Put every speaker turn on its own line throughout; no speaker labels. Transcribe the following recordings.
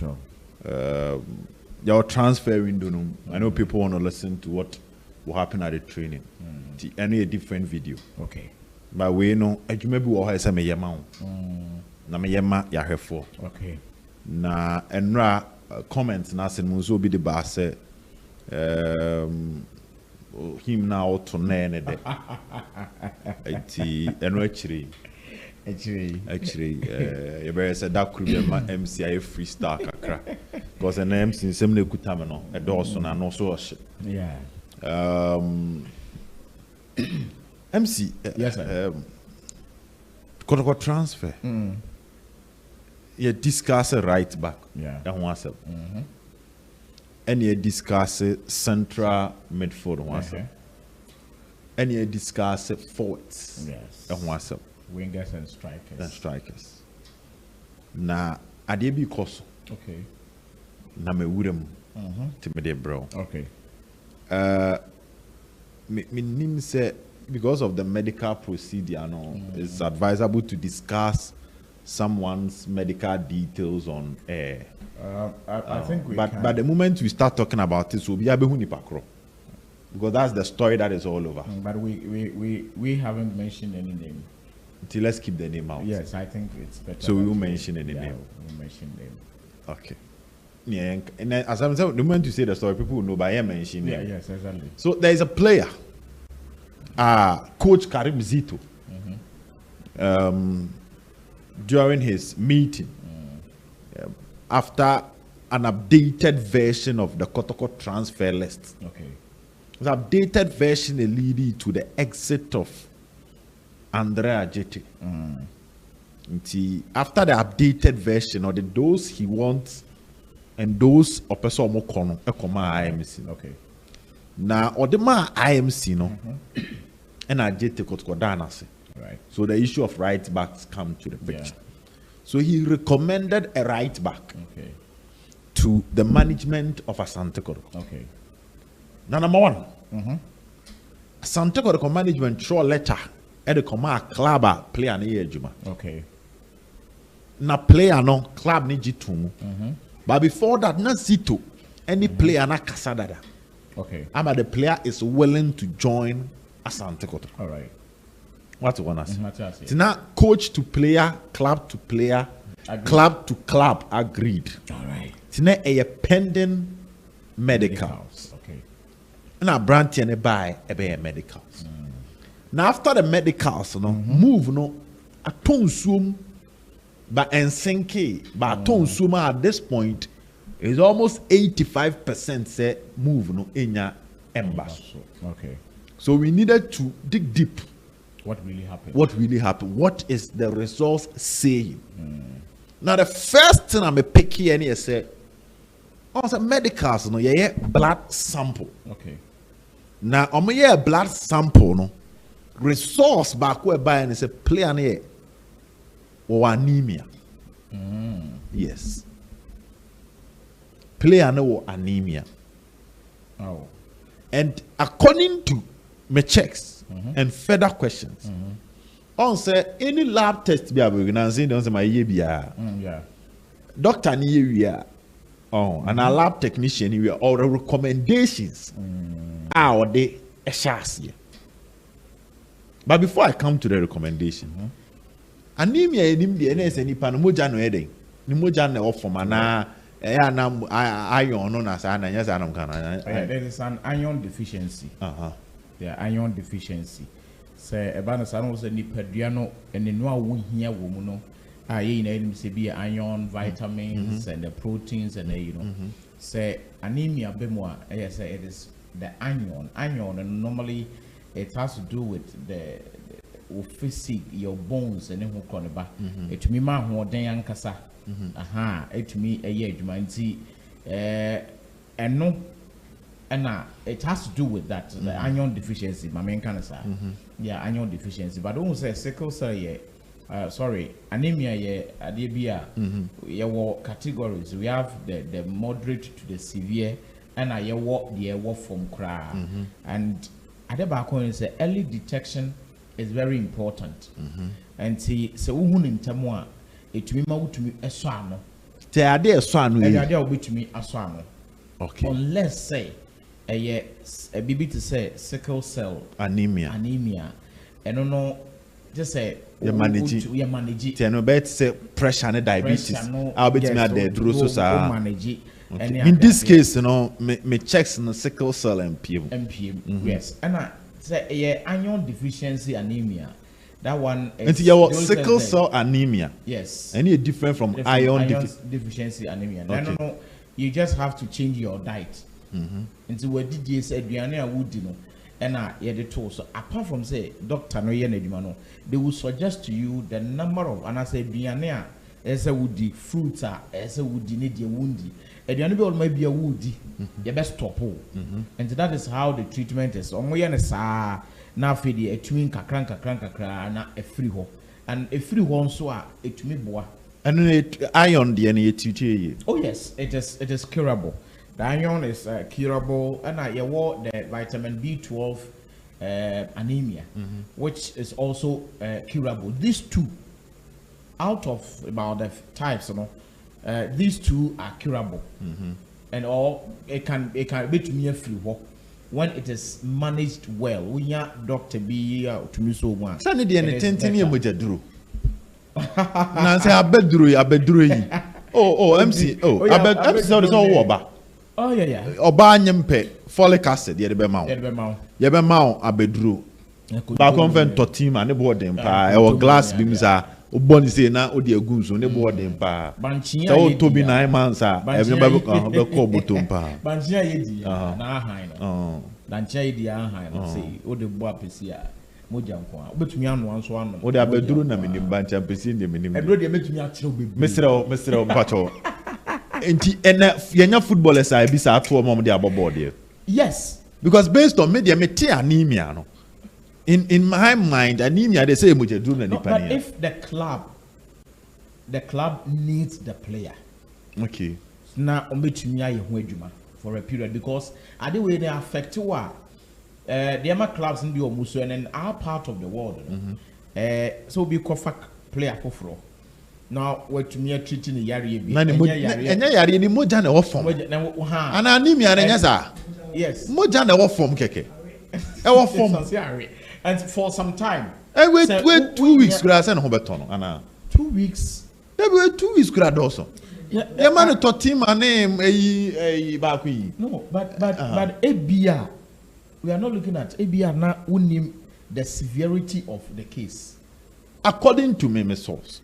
Sure. Your transfer window. I know people want to listen to what will happen at the training. Any different video.
Okay.
But we know, I remember what I said, me yama. Na me yama ya hefo.
Okay.
Na enra comments na se muso bi de ba say him now to ne de. Iti enra chiri. Actually, you better say that could be my MCI freestyle kakra. Because an MC same ne kutame no, a Dawson and also
yeah.
MC,
yes, sir.
Kotoko transfer. You discuss a right back.
Yeah.
That one sir. And you discuss a central midfield one sir. And you discuss forwards.
Yes.
That one sir.
Wingers and strikers.
Na ade bi koso.
Okay.
Na me wurem. Timide bro.
Okay.
Me nim say because of the medical procedure no, it's advisable to discuss someone's medical details on air.
I think we
but
can.
But the moment we start talking about it, we'll be able to pakro. Because that's the story that is all over.
But we haven't mentioned any name.
Until let's keep the name out.
Yes, I think it's better.
So we will mention any name.
We'll mention name.
Okay. Yeah, and then, as I'm saying, the moment you say the story, people will know by him mentioning name.
Yeah, yes, exactly.
So there is a player, Coach Karim Zito, during his meeting, after an updated version of the Kotoko transfer list.
Okay.
The updated version leading to the exit of Andrea Jeti. After the updated version or the those he wants and those opeso mokono ekoma IMC.
Okay.
Now odema IMC no and Jeti Kotoko danase.
Right.
So the issue of right backs come to the picture. Yeah. So he recommended a right back to the management of Asante Kotoko.
Okay.
Now number one, Asante Kotoko management show a letter. The command club player na ejuma.
Okay.
Na player no club ni jitum. But before that, na Zito any player na kasadada.
Okay.
But the player is willing to join Asante Kotoko.
All right.
What you wanna say?
Mm-hmm.
Now coach to player, club to player, club to club agreed.
All right.
Tina a pending medicals.
Okay.
Na branti ne buy a medicals. Now after the medicals, move no aton sum, but ensenke, but aton sum at this point is almost 85% say move no inya embas.
Okay.
So we needed to dig deep.
What really happened?
What is the results saying? Now the first thing I'm a picky and say, also medicals no yeah blood sample.
Okay.
Now yeah blood sample no. Resource back where buying is a player near or anemia. Yes. Player no anemia.
Oh.
And according to my checks and further questions, on say any lab test be able to say don't say my
yeah.
Doctor ni and a lab technician here or the recommendations are they a chassis. But before I come to the recommendation, anemia enim de na ese nipa no moja no eden. Ni moja na ofom ana iron no na sa na nya sa na kana.
There is an iron deficiency. Yeah, iron deficiency. Say eba na sa no se nipa dua no ene no a wo hia wo mu no. Ye na enim se bi iron, vitamins and the proteins and you know. Say anemia be mo say it is the iron. Iron normally it has to do with the physique, your bones and who call it back. It me ma ho den ankasa. It me a year nti and no and it has to do with that the iron deficiency. My main kind of say yeah, iron deficiency. But don't say sickle cell sorry, anemia adebia categories. We have the moderate to the severe and I walk from cry and Adebako is early detection is very important. And see, so who in Tamwa, it me out to me a swam.
Te ade so anu
e
yi.
ade obetumi aso ano.
Okay.
Unless say a bibi to say sickle cell
Anemia.
Eno no just say
You manage. Te no bet say pressure and diabetes. I'll bet me there duro so sa.
Manage.
In this case, you know, me checks no sickle cell MPM.
Yes. And say iron deficiency anemia. That one is
and your sickle cell anemia.
Yes.
Any different from iron
deficiency anemia. Okay. No, you just have to change your diet. Into where DJ said Diana would you know, and the tool. So apart from say doctor no yen they will suggest to you the number of and I say Diana as a woody fruits are as a woody need your woundy. And the animal might be a woody, your best top hole. And that is how the treatment is. Now feed a twin kakranka na a free hole. And a free one so a me boa.
And iron DNA.
Oh yes, it is curable. The iron is curable, and you want the vitamin B12 anemia, which is also curable. These two, out of about the types, you know, these two are curable, and all it can be to me a free walk when it is managed well. We are doctor be to me so one.
Sunny the any mujadru. Nancy abedru. Oh MC. Oh, MC is all over.
Oh yeah.
Oba nyempe folic acid ye be ma. Ye be ma abedru. Ba convent to team and bo dem pa. E wo glass bi misa. Oboni say na odi agun so ne bo dem pa.
Banchia
ye to be 9 months a e be ko botom pa.
Banchia ye di na han no. Banchia ye di han no say o de bo apesi a moja nko a. Obetumi anu anso anu.
O de abedru na minim banchia apesi de minim.
Ebro de metumi akire obebu.
Mesre pacho. Enti yenya footballers are bisa ato mom de abobo there.
Yes,
because based on media me te anemia no. In my mind anemia they say mujadru na nipa
but if the club needs the player.
Okay.
Na ombetumi aye ho adwuma for a period because ade we dey affect wa the other clubs in the omuso and in our part of the world. So be kofa player foforo. Now, what me treating the yari be?
Enya yari ni moja na form. Ana anemia na nyasa.
Yes.
Moja na form keke. E
form. And for some time.
Wait 2 weeks kura say na ho beton ana.
2 weeks.
Dey wait 2 weeks kura do so. Yeah, man to team name ba ku yi.
No, but ABR we are not looking at ABR na unim the severity of the case.
According to me source.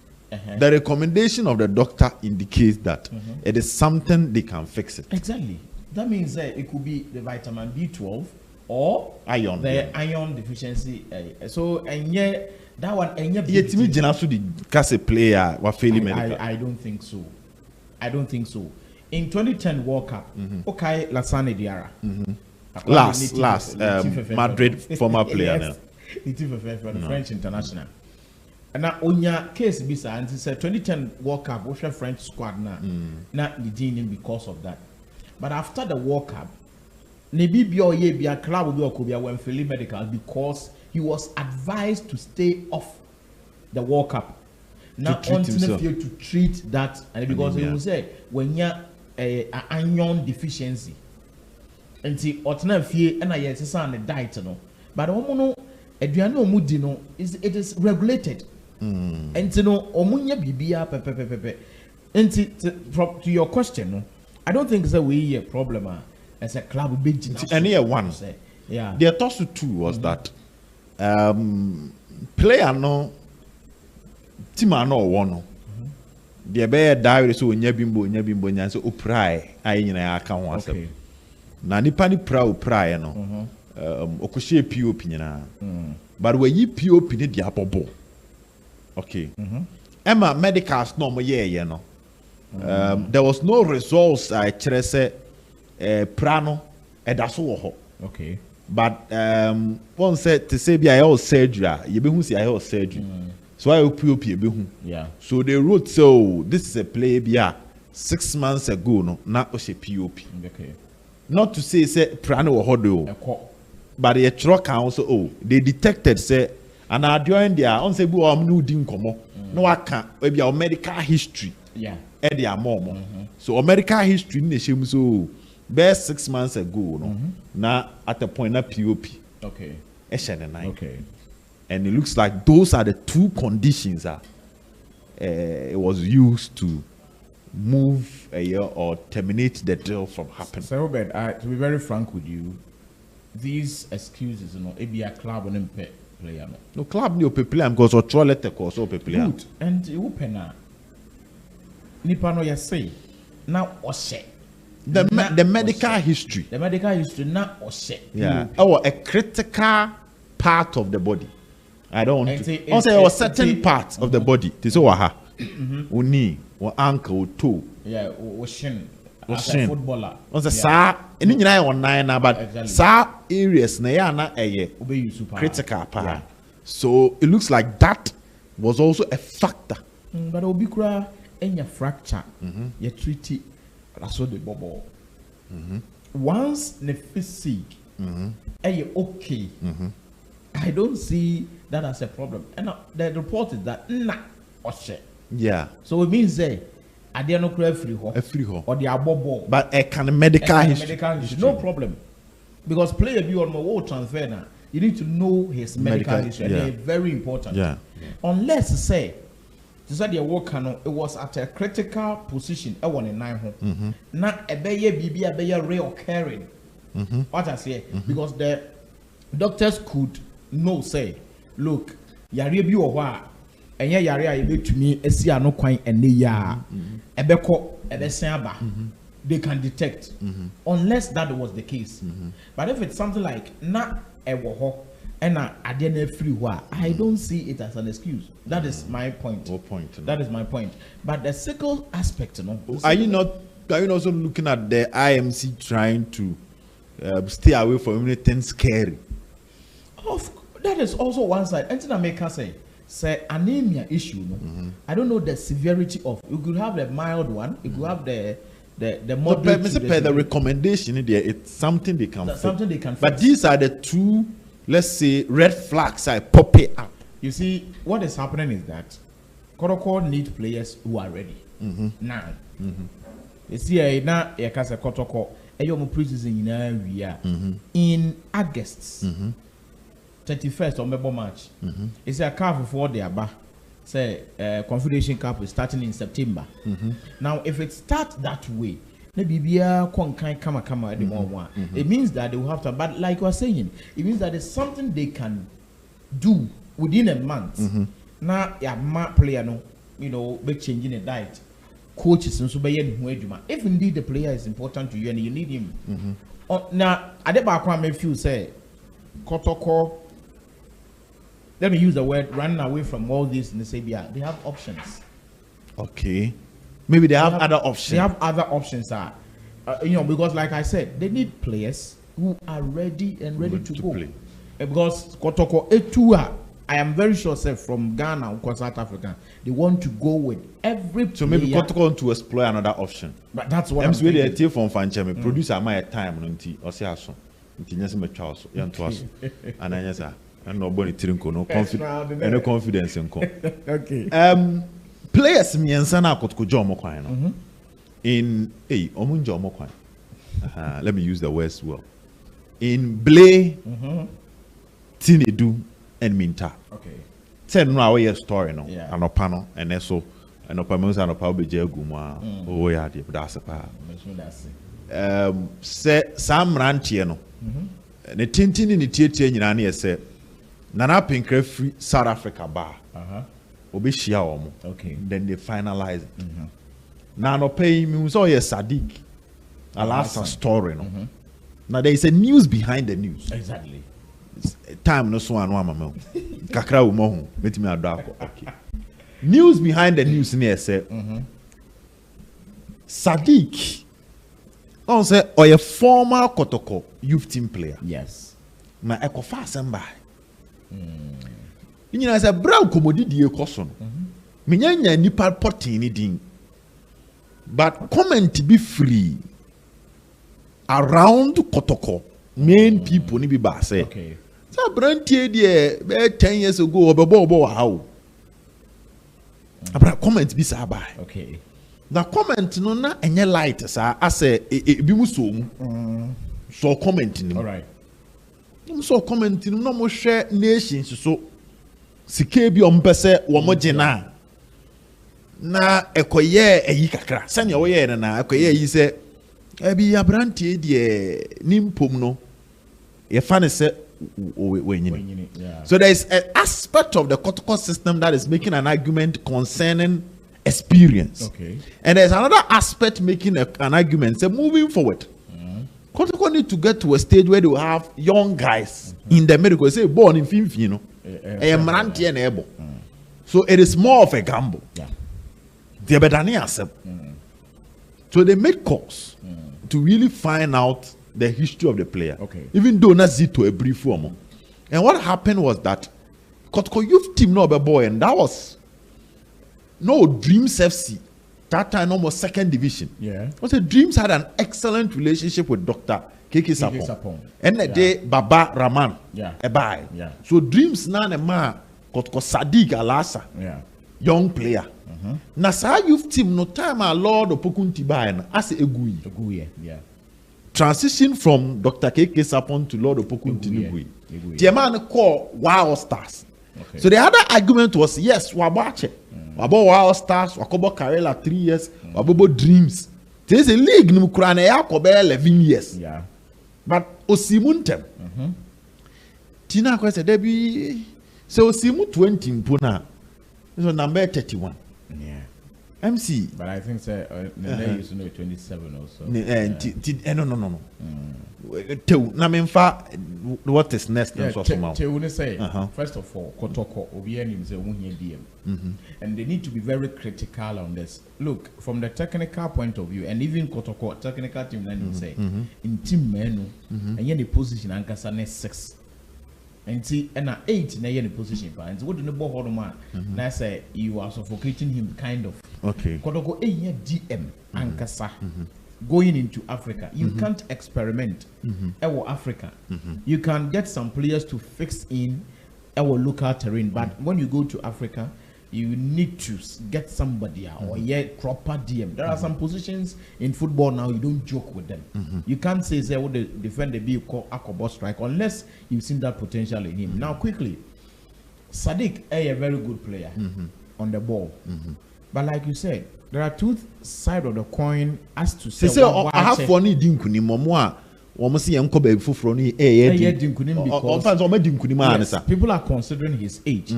The recommendation of the doctor indicates that it is something they can fix it.
Exactly. That means that it could be the vitamin B12 or
iron.
Iron deficiency. So and yet that one and yet
me to the case player wa failing medical.
I don't think so. In 2010 World Cup, okay, Lassana Diarra.
Last Madrid former player now.
The French international. And now on your case bisa and said 2010 World Cup was a French squad now not the gene because of that. But after the World Cup maybe be a club will be when feeling medical because he was advised to stay off the World Cup. Now to treat that and because he will say when you're a iron deficiency and see otna fie and I yes on the diet no but no aduane omudi no it is regulated. And no omunya bibia pepe. And to your question, no, I don't think that we a problem as a club big.
And here one,
yeah.
The toss two was that player no team no one. The bear diary so nyabimbo nyanso oprai ayi nyina aka ho asem. Na nipa ni prai no. Okohye POP nyina. But we yi POP ni dia bobo. Okay. Emma medicals no mo no. There was no results I say prano edaso wo ho.
Okay.
But one said to say be I all surgery, you be who see I all surgery. So I POP be who.
Yeah.
So they wrote so this is a play be 6 months ago no na o she POP.
Okay.
Not to say prano wo ho do. But the truck also they detected say and during their on say we no din komo no aka maybe our medical history Eddie Amomo. So American history in the shame so best 6 months ago, no. Now at the point na POP.
Okay.
Okay. And it looks like those are the two conditions that it was used to move a year or terminate the deal from happening.
So Robert, to be very frank with you, these excuses, you know, it be a club and player.
No club no player because or try let the course or player.
Good. And you open nipa no say now ose.
The medical history.
The medical history now ose.
Yeah. Oh, a critical part of the body. I don't want to. Also, a certain part of the body. This is ha. Knee, or ankle, or toe.
Yeah, or shin. As a footballer.
Also, sa. Any nyina on nine na, but sa areas na ya na critical part. Yeah. So it looks like that was also a factor.
But obi kura enya fracture. You treat it as the bubble. Once the physique, okay. I don't see that as a problem. And the report is that
yeah.
So it means I dare not cry free or the abobo.
But a kind of medical history.
No problem. Because player be on my world transfer now. You need to know his medical history. Yeah. They're very important.
Yeah.
Unless say the work it was at a critical position. I want a 9 home. Not a reoccurring. What I say because the doctors could no say, look, yare bi o hwa enye yare a yebetumi esi ano kwan ene ya ebeko ebesen aba they can detect unless that was the case. But if it's something like na ewo ho na ade na free ho I don't see it as an excuse. That is my point. That is my point. But the sickle aspect, no.
Are you also looking at the IMC trying to stay away from anything scary?
That is also one side. And I make say anemia issue. No? I don't know the severity of. You could have the mild one. You could have the moderate.
The recommendation there. It's something they can.
Something they can.
But these are the two, let's say, red flags I pop it up.
You see, what is happening is that Kotoko need players who are ready now. You see, now you can say Kotoko. Eyo preseason in August. 31st on Mebo March. It's a carve for the Aba. Say Confederation Cup is starting in September. Now, if it starts that way, maybe be a kama at the moment. It means that they will have to. But like I was saying, it means that there's something they can do within a month. Now, yeah, player no, be changing the diet. Coaches and so if indeed the player is important to you and you need him. Now, I did feel say Kotoko. Let me use the word running away from all this in the Sabia. They have options.
Okay. Maybe they have other options.
They have other options, because like I said, they need players who are ready and ready to go. Play. Because Kotoko Etua, I am very sure, say from Ghana or South Africa, they want to go with every player.
So maybe Kotoko want to explore another option.
But that's what I'm
saying. I'm from Fanchame. Producer my time or say so. And I just and nobody no confidence in
okay.
Players me and sana Kotoko Jomo Kwan. In Omunjo Kwan. Let me use the words well. In Blay, Tenadu, and Minta.
Okay.
Tell no our story no. Yeah. Anopano and so anopamos anopa be jeguma. Oh yeah, that's a pa. Say Sam Rantie no. Ne tintin ni tietie nyina na yese Nana Pinkre free South Africa bar. Obi shia omo.
Okay.
Then they finalize it. Now no pay me so yes Sadiq. A last story no. Now there is a news behind the news.
Exactly.
Time no so anu amama. Kakra wo mo hu. Metimi ado okay. News behind the news near say. Sadiq. On say or a former Kotoko youth team player.
Yes.
Na ekofa asamba. You know, say brown commodity ekoso. Me nyanya nipa potting ni din. But comment be free around Kotoko. Main people ni be ba say.
Okay.
So brantie there 10 years ago obebo how. Abra comment be say bye.
Okay.
The comment no na enye light sa ase ebi mu so mu. So comment ni.
All right.
So comment ni no mo hwe nations so sike bi ompese wo mo gina na ekoye eyi kakra. Sane wo ye na ekoye eyi se ebi abrantie de nimpom no ye fa ne se
Yeah.
So there is an aspect of the Kotoko system that is making an argument concerning experience.
Okay.
And there's another aspect making an argument. So moving forward, Kotoko need to get to a stage where they will have young guys in the middle. Say born in Finfi, you know, so it is more of a gamble.
Yeah.
They better not accept. So they make calls to really find out the history of the player.
Okay.
Even though not to a brief form. And what happened was that Kotoko youth team no be boy, and that was no Dreams FC. That time almost second division.
Yeah.
Also Dreams had an excellent relationship with Dr. Keke Sapon. And the day Baba Rahman.
Yeah.
Ebai.
Yeah.
So Dreams na ne ma Kotoko Sadiq Alasa.
Yeah.
Young player. Na sa youth team no time a Lord Opokunti buy na as egui.
Yeah.
Transition from Dr. Keke Sapon to Lord Opokunti Nugui. The man called Wild Stars.
Okay.
So the other argument was yes, wabache. Wabo Wild Stars, wakobo Karela 3 years, wabobo Dreams. There's a league no krana ya kobe 11 years.
Yeah.
But Osimuntem. Tina ko say debi so Osimu 20 mpona. So number 31.
Yeah.
MC.
But I think say they used to know 27 also.
No. Na memfa what is next
Yeah,
so so
te wouldn't say first of all Kotoko obi enim say won here DM. And they need to be very critical on this. Look, from the technical point of view, and even Kotoko technical team then say in team menu and the position ankasa ne 6. And see, and 8 na the position. And what do the ball hold man? Now say you are suffocating him, kind of.
Okay.
Kotoko DM ankasa. Going into Africa, you can't experiment. Our Africa, you can get some players to fix in our local terrain, but when you go to Africa, you need to get somebody or proper DM. There are some positions in football now you don't joke with them. You can't say what the defender be called Akobo strike unless you've seen that potential in him. Now quickly, Sadiq a very good player on the ball, but like you said, there are two sides of the coin as to say
I have funny dinkuni momo a see yanko be fufuro ni because
people are considering his age.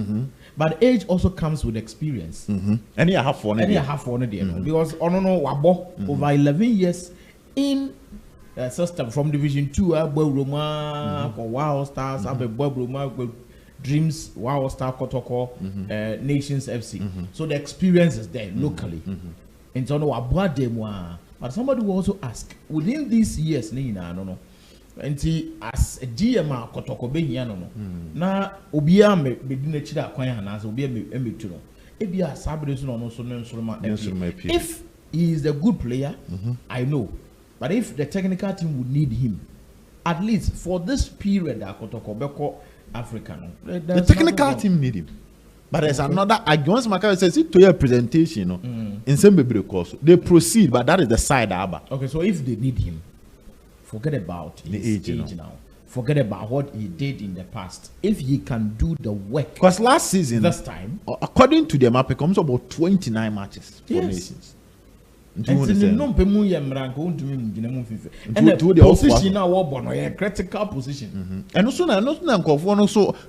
But age also comes with experience.
And you have funny
because wabo over 11 years in system from Division 2 Roma Wow Stars Roma Dreams, Wow Star Kotoko, Nations FC. So the experience is there locally. And so but somebody will also ask within these years, no. And see as a GM Kotoko be here no. Na obia me bedina chida kwan hanas obia me emetu no. Ebia sabresu no so no if he is a good player, I know. But if the technical team would need him, at least for this period that Kotoko beko African.
The technical team need him. But there's another argument. Once says it to your presentation, in some baby course, they proceed, but that is the side Abba.
Okay, so if they need him, forget about his age now. Forget about what he did in the past. If he can do the work.
Because last season,
this time,
according to the map, it comes about 29 matches for nations.
And the position now a critical position.
And also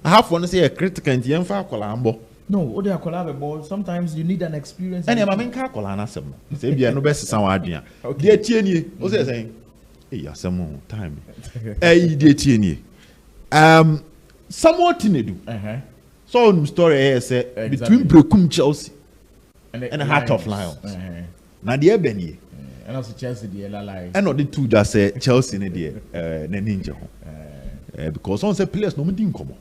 I have one say a critical and Colombo.
No, they are collaborable. Sometimes you need an experience.
And I'm in Colana. Say, be no best sound idea. Dear Tierney, what's that saying? Hey, some more time. Hey, dear Tierney. Somewhat Tenadu. So, story here say between Brekum Chelsea and the Heart of Lions. Na the Benny.
And also Chelsea, the Lions.
And not the two that say Chelsea, the ninja. Because on say players no didn't come.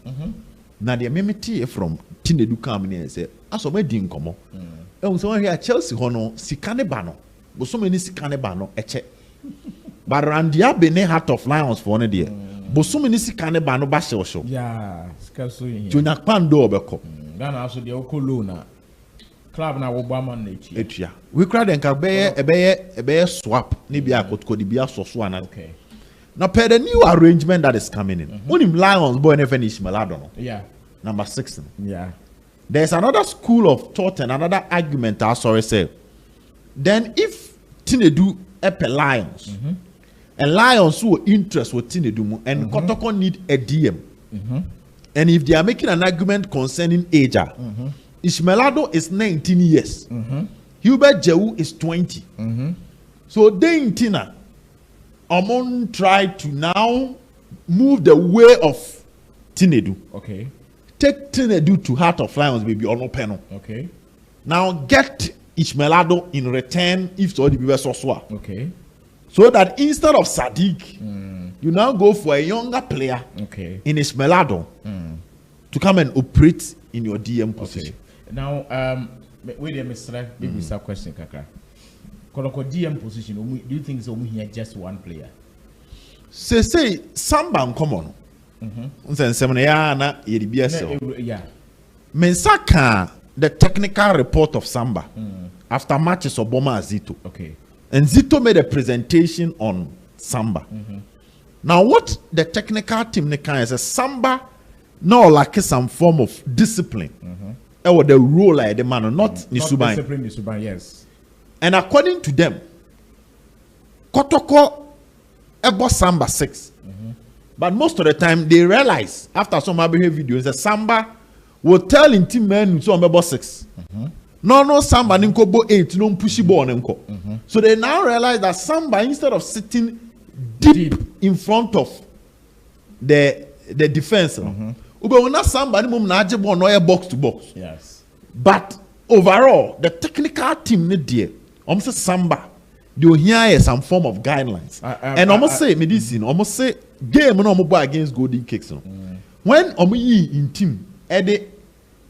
Na the memeti from Tenadu come in and say, as o me didn't come. And so here Chelsea hono sikane bano. But so many sikane bano eche. But Randia Bene Heart of Lions for one day. But so many sikane bano bashe show.
Yeah, Scasso.
Junior Pando beko.
Then also the Okolona. club na Obama nature.
Etia. We crowd and a swap. Maybe I could be a so one.
Okay.
Now, per the new arrangement that is coming in, when him Lions boy and finish Maladon.
Yeah.
Number 6.
Yeah.
There's another school of thought and another argument. I sorry say. Then if Tenadu Epe Lions and Lions who interest with Tenadu and Kotoko need a DM. And if they are making an argument concerning age, Ishmelado is 19 years. Hubert Jehu is 20. So they in Tina, Amon tried to now move the way of Tenadu.
Okay.
Take Tenadu to Heart of Lions, baby, or no panel.
Okay.
Now get Ishmelado in return if so the people so.
Okay.
So that instead of Sadiq, you now go for a younger player in Ishmelado to come and operate in your DM position.
Now, wait a minute, maybe some question, Kaka. Kotoko DM position, do you think so? We have just one player?
Say Samba common.
Yeah.
Mensaka the technical report of Samba after matches of Boma Zito.
Okay.
And Zito made a presentation on Samba. Now, what the technical team is a Samba now like some form of discipline. Or the role like the man, not Nisubai.
Discipline, Nisubai, yes.
And according to them, Kotoko ebo Samba 6. But most of the time they realize after some behavior videos that Samba will tell in team men so ebo 6. No Samba ninko bo 8 no pushy ball ninko. So they now realize that Samba, instead of sitting deep in front of the defense, Ube Samba ni mum na aje ball no box to box.
Yes.
But overall, the technical team need there. Almost Samba, they hear some form of guidelines. And almost say medicine, almost say game no more against Golden Cakes. When omu in team, Ede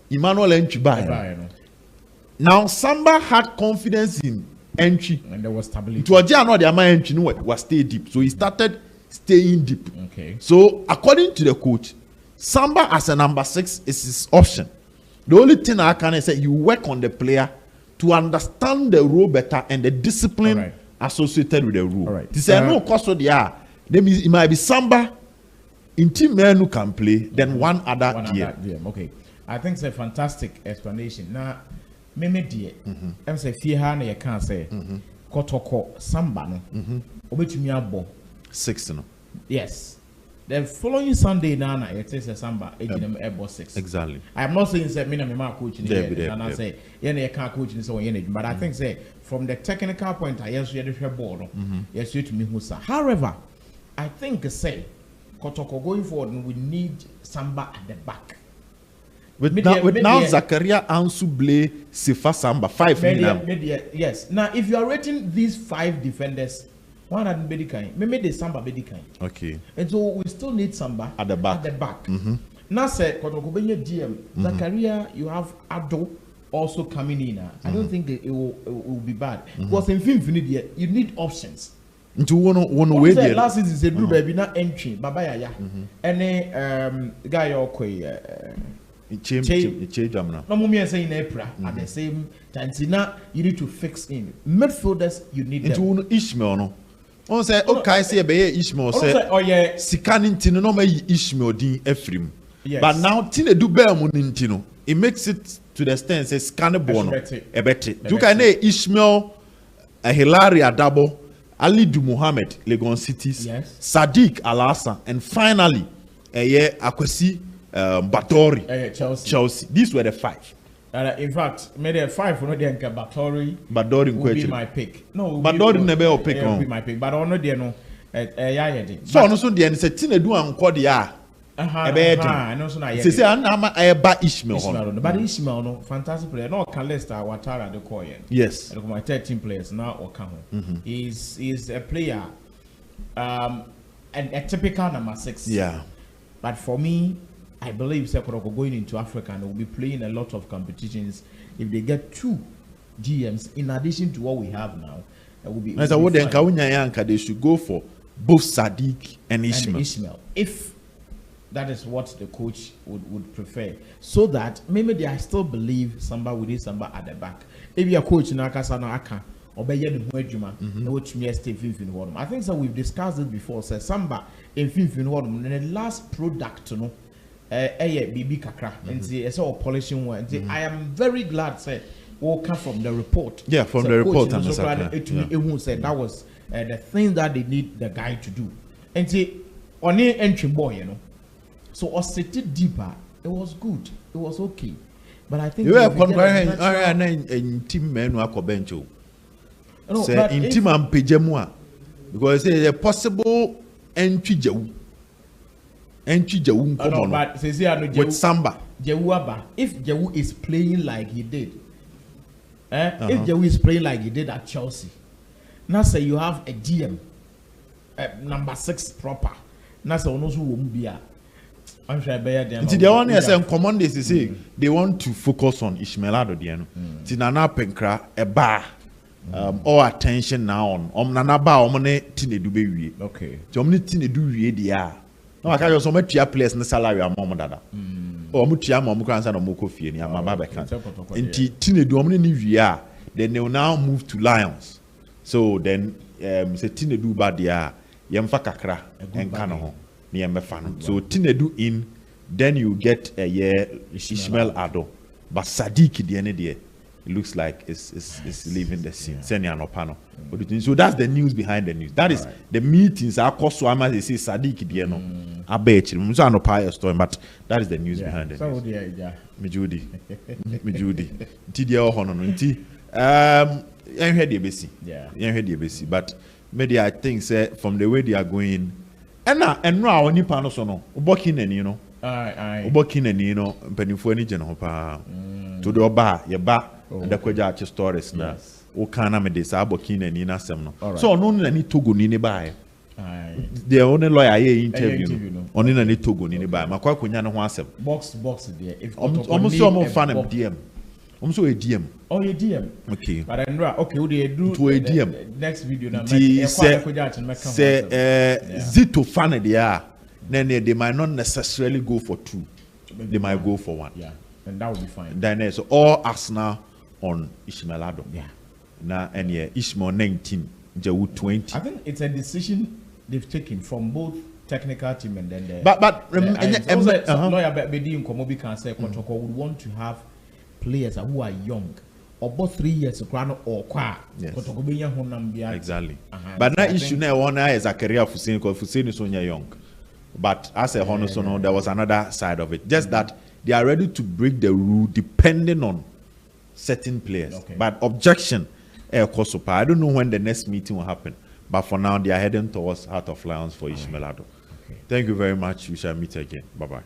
Emmanuel entry by. Now Samba had confidence in entry.
And there was stability.
To Ajay no the entry no was stay deep. So he started staying deep.
Okay.
So according to the coach, Samba as a number 6 is his option. The only thing I can say, you work on the player to understand the role better and the discipline associated with the role.
Right.
To say no cost of the it might be Samba in team men who can play, then one other DM.
Okay. I think it's a fantastic explanation. Now, me dear, I'm say fear na you can't say Kotoko Samba no. Obetumi abo
6 no.
Yes. The following Sunday, Nana, it is a Samba, age 6.
Exactly.
I'm not saying that my coach and I say, you can't coach in so but I think say from the technical point, I yes, you had a board. Yes, you to me who. However, I think say Kotoko going forward, we need Samba at the back. With now
Zakaria Ansuble Sifa Samba 5
yes. Now, if you are rating these 5 defenders. One had Bedikai. Maybe the Samba Bedikai.
Okay.
And so we still need Samba
at the back.
At the back. Now, say, Kotoko DM, Zakaria, you have Ado also coming in. I don't think that it will be bad. Because in film, you need options.
Into one way there.
Last season, said, "Blue baby, not entry, Baba ya." And guy okay.
Change
no more saying April at the same time. Now you need to fix in midfielders. You need
into Ishmael no. On say okay, say be Ishmael say.
Oh yeah.
Sikanin tino no may Ishmael din Ephraim.
Yes.
But now Tenadu bear mu nintino. It makes it to the stand say scan born ebete. You can Ishmael, Hilary Adabo, Ali Du Muhammad, Legon Cities, Sadiq Alasa, and finally Akwesi Batori, Chelsea. These were the 5.
In fact, maybe 5 for no the
Batori
would be my pick. No,
Batori never pick on.
Be my pick, but on no there no.
So no so the end say Tenadu anko dia.
No so na
say I ba Ishmael.
But Ishmael no fantastic player. No can list Ouattara the call.
Yes.
And my 13 players now or come. He's a player and a typical number 6.
Yeah.
But for me, I believe Kotoko going into Africa and will be playing a lot of competitions. If they get 2 GMs in addition to what we have now, it will be.
They should go for both Sadiq and Ishmael.
If that is what the coach would prefer, so that maybe I still believe Samba will do Samba at the back. If your coach na kasa na aka obey the adwuma na wotumi stay finfin hɔ. I think so we've discussed it before. Say Samba in finfin hɔ, the last product no BB kakra and say it's all polishing one. I am very glad say will come from the report.
Yeah, from the report and
who said that was the thing that they need the guy to do. And say on the entry boy, you know. So I set it deeper. It was good. It was okay. But I think
you are in team men who are bencho. Say in team and pejemua because it's a possible entry jawu. Entry jawu come on with Samba.
Jawuaba, if Jawu is playing like he did, if Jawu is playing like he did at Chelsea, now say you have a DM, number 6 proper. Now say onosu wombia. I'm sure
the one is saying command is to say they want to focus on Ishmaelado Diano. Tinana Penkra a bar. All attention now on Nana ba omne Tenadu be.
Okay.
Jomni Tenadu ye dia. No, I can't just make your place in the salary of Mom Dada. Or Mutia Mom Grandson or Moko Fieni, and my Babacan. And Tenadu omni via, then they will now move to Lions. So then, say Tenadu Badia, Yamfakakra, and Kano. So Tenadu in, then you get a year Ishmael Ado, but Sadiq the end it looks like it's leaving the scene. So that's the news behind the news. That is the meetings. Our cost they say Sadiq the end. I bet you. So I know pie story, but that is the news behind the news. Me Judy, me Judy. TDL hono no nti. You heard the ABC. Yeah. You heard the ABC, but maybe I think say from the way they are going. And now oni pano so no obokin ani no obokin ani no mpanifo ani je no pa to do ba ye ba da kwaja achi stories na o kana me de sa abokin ani na asem no so no ni Togo ni ba the only lawyer here interview no oni na ni Togo ni ba makwa konya no ho asem
box there if
almost so fan DM almost a DM
oh you DM
okay
but okay we do
to a DM
next video na
say Zito fan there then they might not necessarily go for 2 they might go for 1
yeah and that would be fine
then so all Arsenal on Ishmaelado
yeah
now and yeah Ishmael 19 Jawu 20
I think it's a decision they've taken from both technical team and then lawyer Bedi Nkomobi can say Kotoko would want to have players who are young or both 3 years or qua
exactly but now issue now one is a career for Fusini because Fusini is so young but as a Honosono there was another side of it just that they are ready to break the rule depending on certain players but objection I don't know when the next meeting will happen but for now they are heading towards Heart of Lions for Ishmaelado. Thank you very much. We shall meet again. Bye bye.